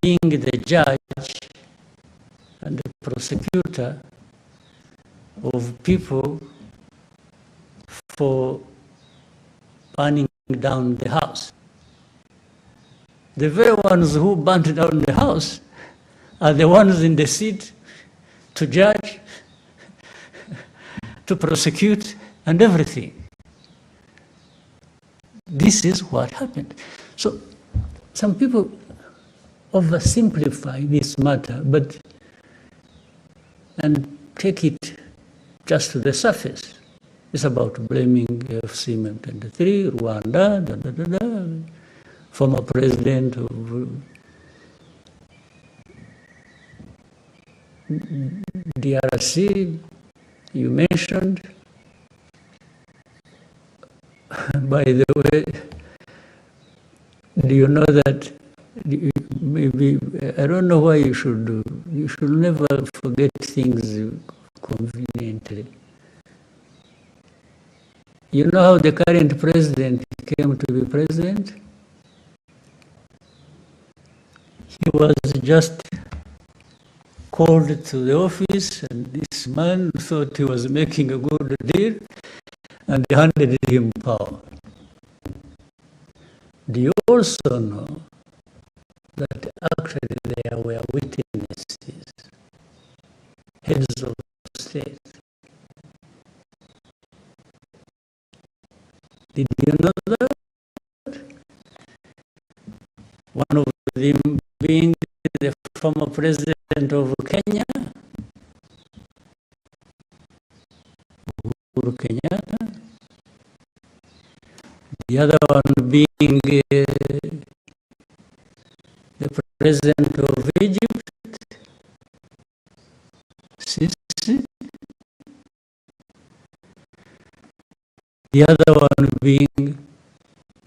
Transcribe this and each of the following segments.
being the judge and the prosecutor of people for burning down the house. The very ones who burnt down the house are the ones in the seat to judge, to prosecute, and everything. This is what happened. So some people oversimplify this matter, and take it just to the surface. It's about blaming FCM23, Rwanda, former president of DRC, you mentioned. By the way, do you know that, maybe, I don't know why you should never forget things conveniently. You know how the current president came to be president? He was just called to the office, and this man thought he was making a good deal, and they handed him power. Do you also know that actually there were witnesses, heads of state? Did you know that? One of them being the former president of Kenya, Uhuru Kenyatta. The other one being the president of Egypt, Sisi. The other one being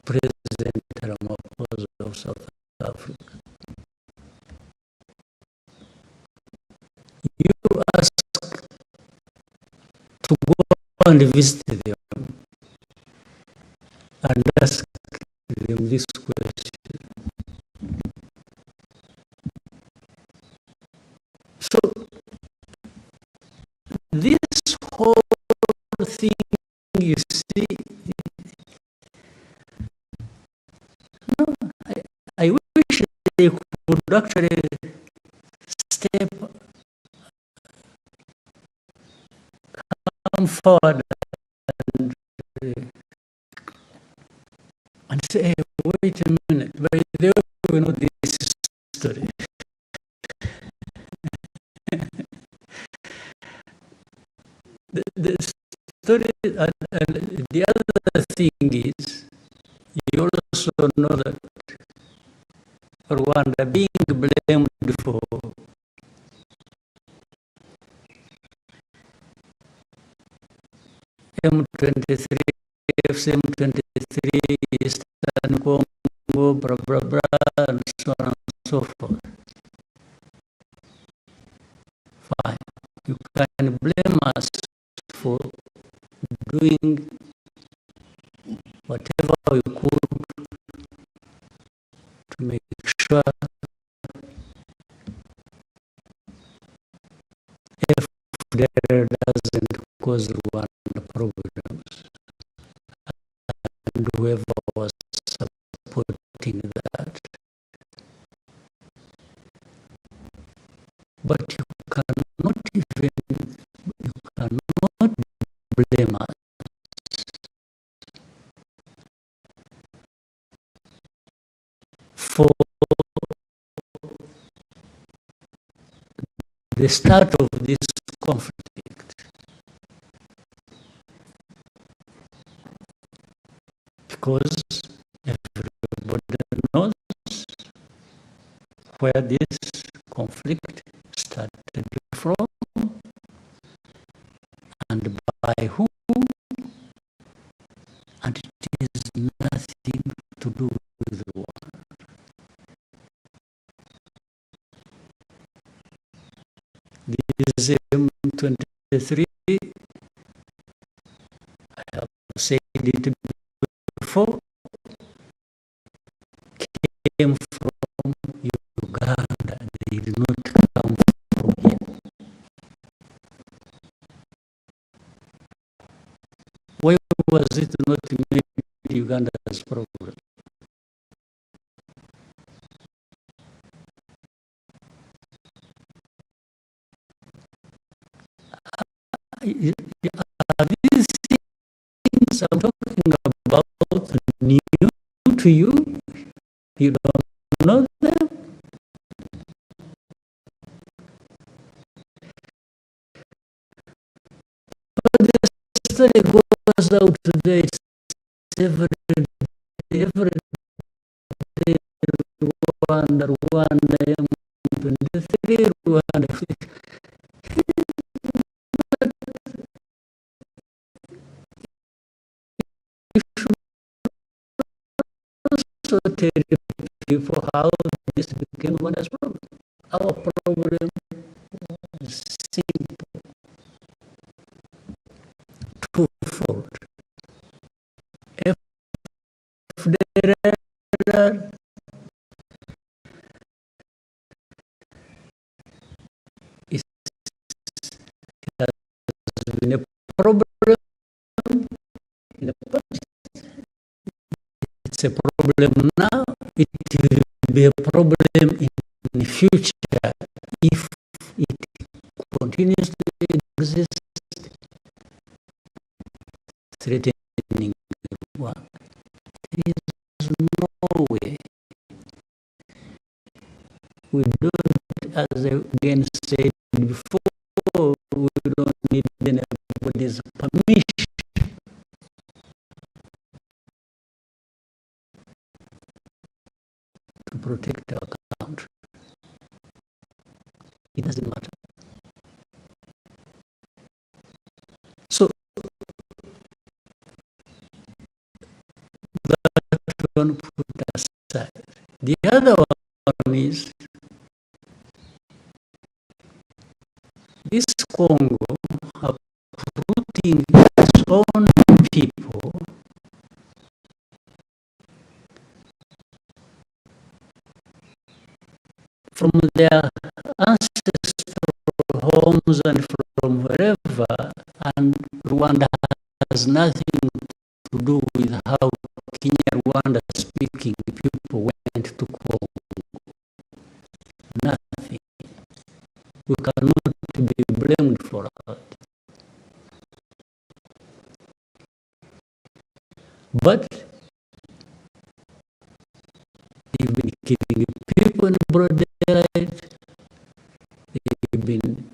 President Ramaphosa of South Africa. You ask to go and visit them and ask them this question. So, this whole thing, you see, no, I wish they could actually step, come forward and say, hey, wait a minute, by the way, we know this story. The story, and the other thing is, you also know that Rwanda being blamed for M23, FCM23, Eastern Congo, blah, blah, blah, and so on and so forth. Fine. You can blame us for doing whatever we could to make sure FDR doesn't cause one problems, and whoever was supporting that. But you cannot blame us for the start of this conflict, because everybody knows where this conflict started from and by whom, and it is nothing to do with the war. This M23, I have said it before, came from Uganda. did not come from here. Why was it not made Uganda's problem? Are these things I'm talking about new to you? You don't know them? But the story goes out today. It's every day, Rwanda, M23, Rwanda. You should also tell people how this became Rwanda's problem. Our problem is simple, twofold. FDLR is has been a problem in the past. It's a problem now. It will be a problem in the future if it continues to exist, threatening Rwanda. There is no way. We don't, as I again said before, we don't need anybody's permission to protect our country. It doesn't matter. So that one put aside. The other one is this Congo uprooting its own people from their ancestral homes and from wherever, and Rwanda has nothing to do with how Kinyarwanda speaking people went to Congo. Nothing. We cannot be blamed for that. But they've been killing people in broad daylight. They've been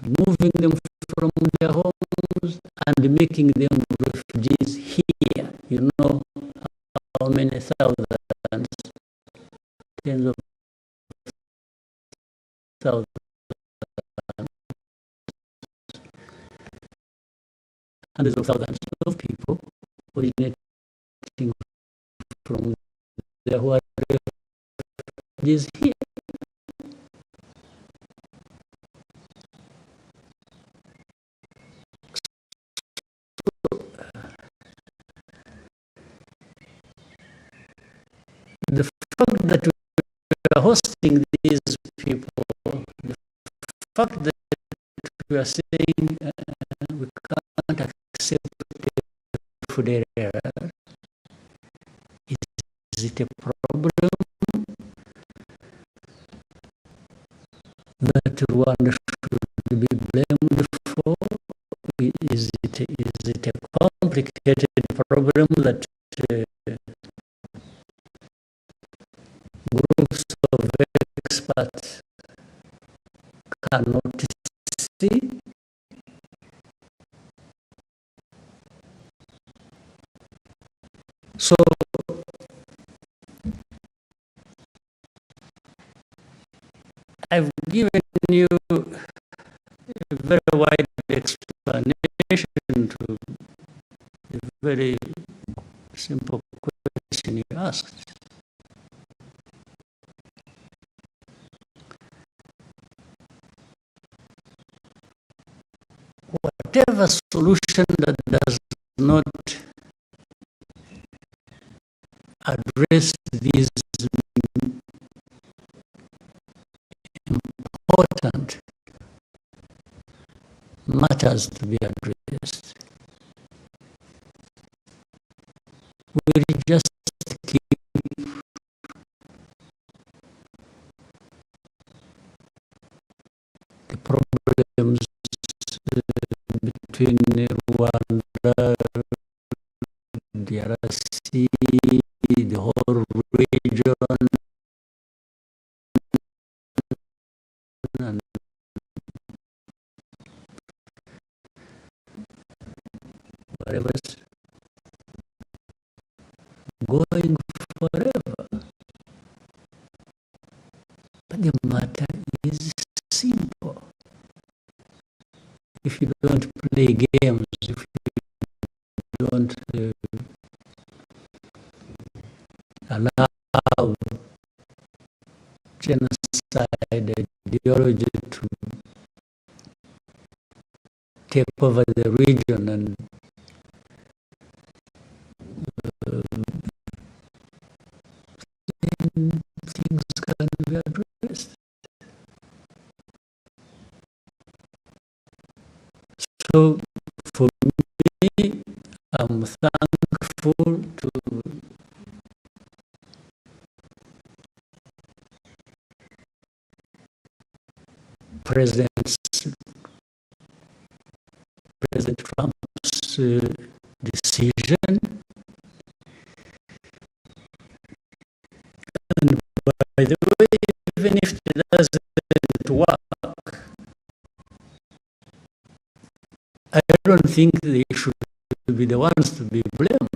removing them from their homes and making them refugees here. You know how many thousands, tens of thousands, hundreds of thousands of people originating from there who are refugees here. The fact that we are hosting these people, the fact that we are saying we can't accept food error, is it a problem that Rwanda should be blamed for? Is it a complicated problem that groups of experts cannot see? So I've given you a very wide explanation to a very simple question you asked. Whatever solution that does not address these matters to be addressed. We just keep the problems between Rwanda, DRC, the whole region, and whatever's going forever. But the matter is simple. If you don't play games, if you don't allow genocide ideology to take over the region and then things can be addressed. So for me, I'm thankful to President Trump's decision. And by the way, even if it doesn't work, I don't think they should be the ones to be blamed.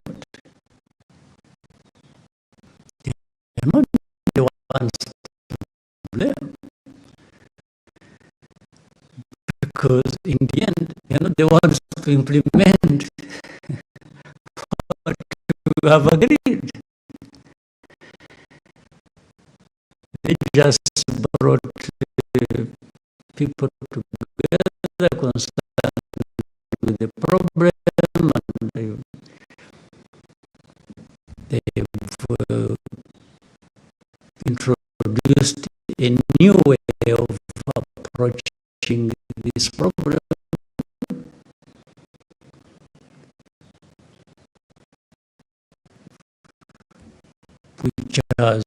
They're not the ones to blame. Because in the end, they're not the ones to implement what we have agreed. They just brought people together concerned with the problem, and they've introduced a new way of approaching this problem, which has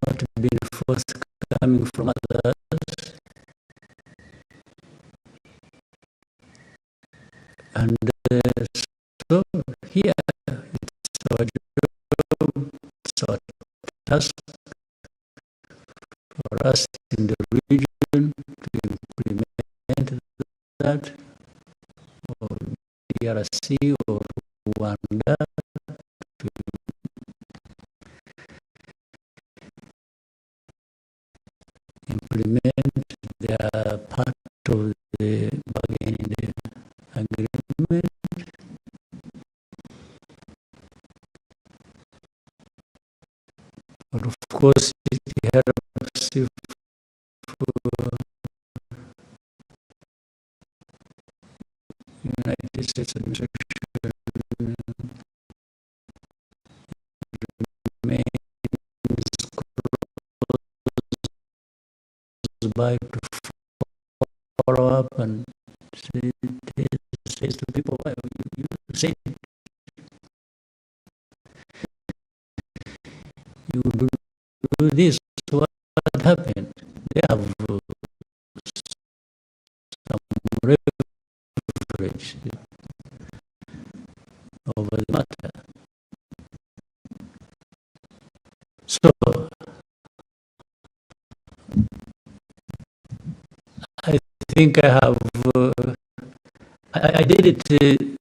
not been forthcoming from others. And so here it's our job, it's our task for us in the region to implement that, or DRC or Rwanda to implement their part of the bargaining agreement. But of course, it helps if United States administration remains close by to follow up and say to people, well, you said you would do this. What happened? They have some leverage over the matter. So I think I have I did it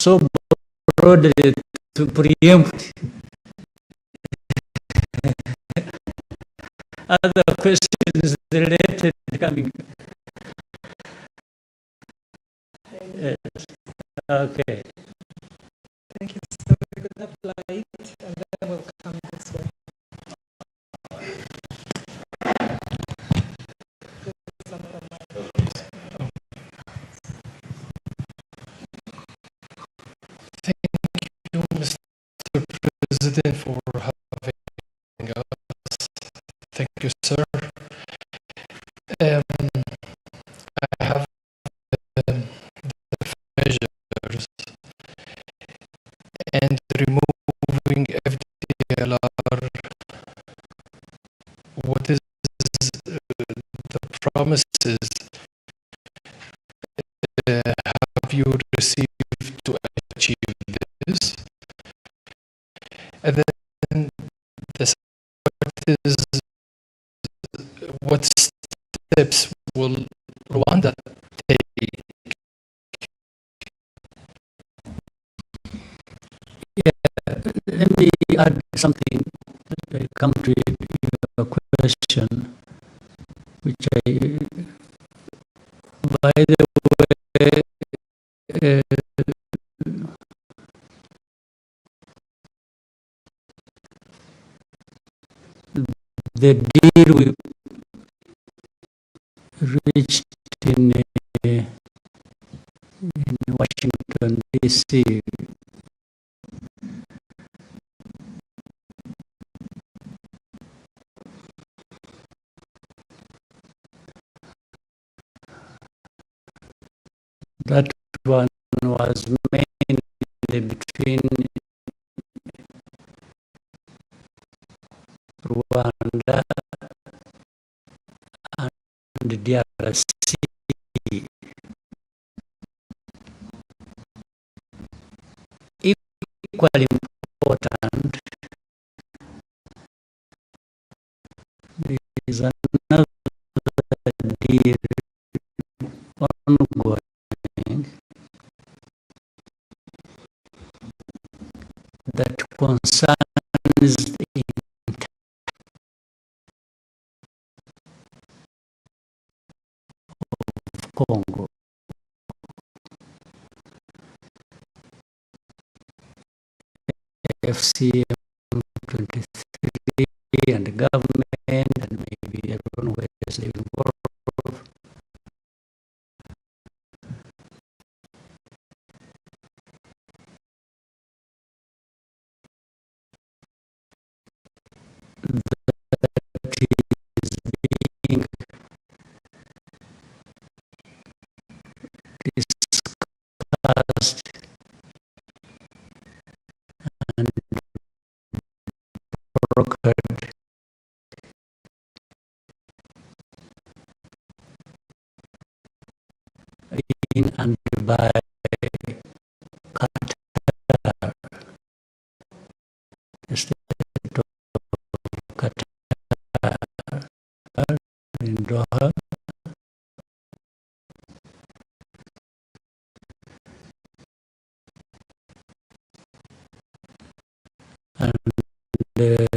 so broadly to preempt other questions related coming. Yes. Okay. Thank you. So we could apply it, and then we'll come this way. Thank you, Mr. President, for having us. sir. I have the measures and removing FDLR. What is the promises have you received to achieve this? And then what steps will Rwanda take? Let me add something, come to your question, which by the way, the deal we reached in Washington, D.C. That one was mainly between Rwanda and the DRC. Equally important is another deal ongoing that concerns the Congo. FCM 23 and the government and maybe everyone who is involved. That is being discussed and brokered in and by Qatar, the state of Qatar in Doha. And it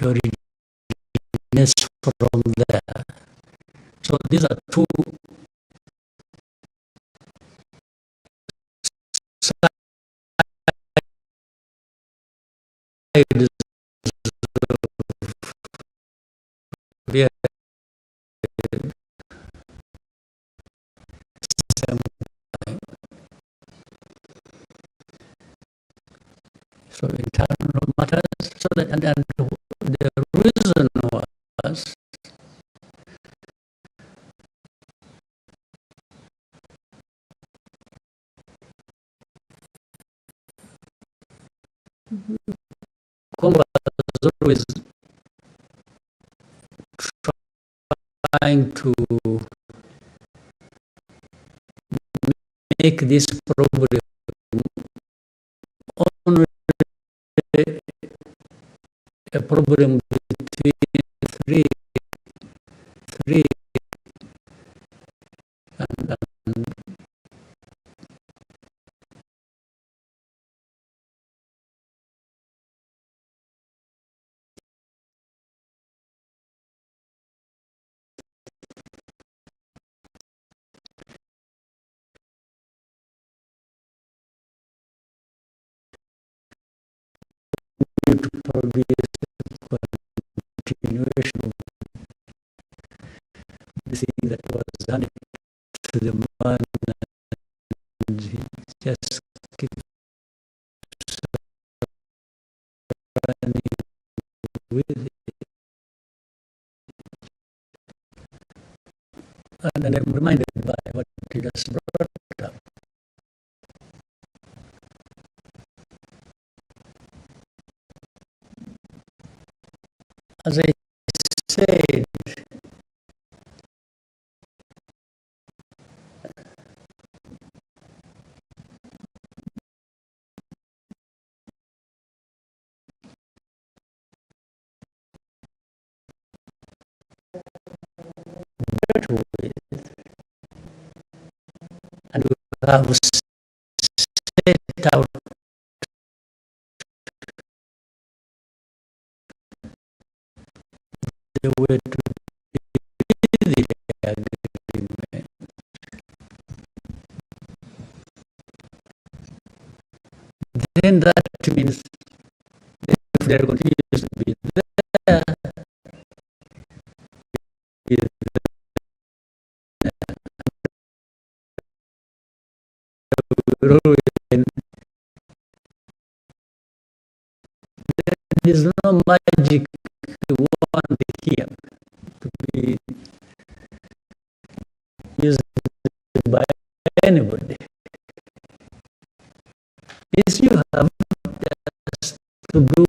originates from there. So these are two sides of same. So internal matters. So that and the reason was Congo was always trying to make this problem only a problem between three and to produce a continuation of the thing that was handed to the man, and he just keeps with it. And I'm reminded by what you just brought up. As I said, with, and we have set out the way to do the agreement. Then that means if there continues to be there, there is no magic wand here to be used by anybody. Yes, you have just to do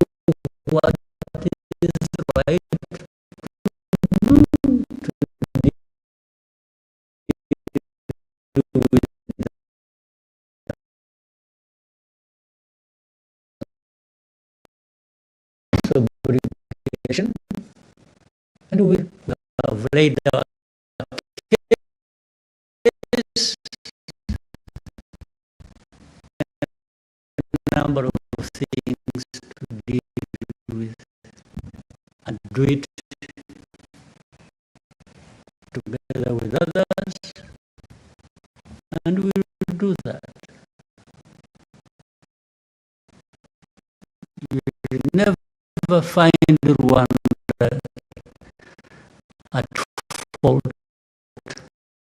what is right to do, to deal with fabrication, and we have laid out case, a number of things to deal with, and do it together with others, and we will do that. You will never find Rwanda at fault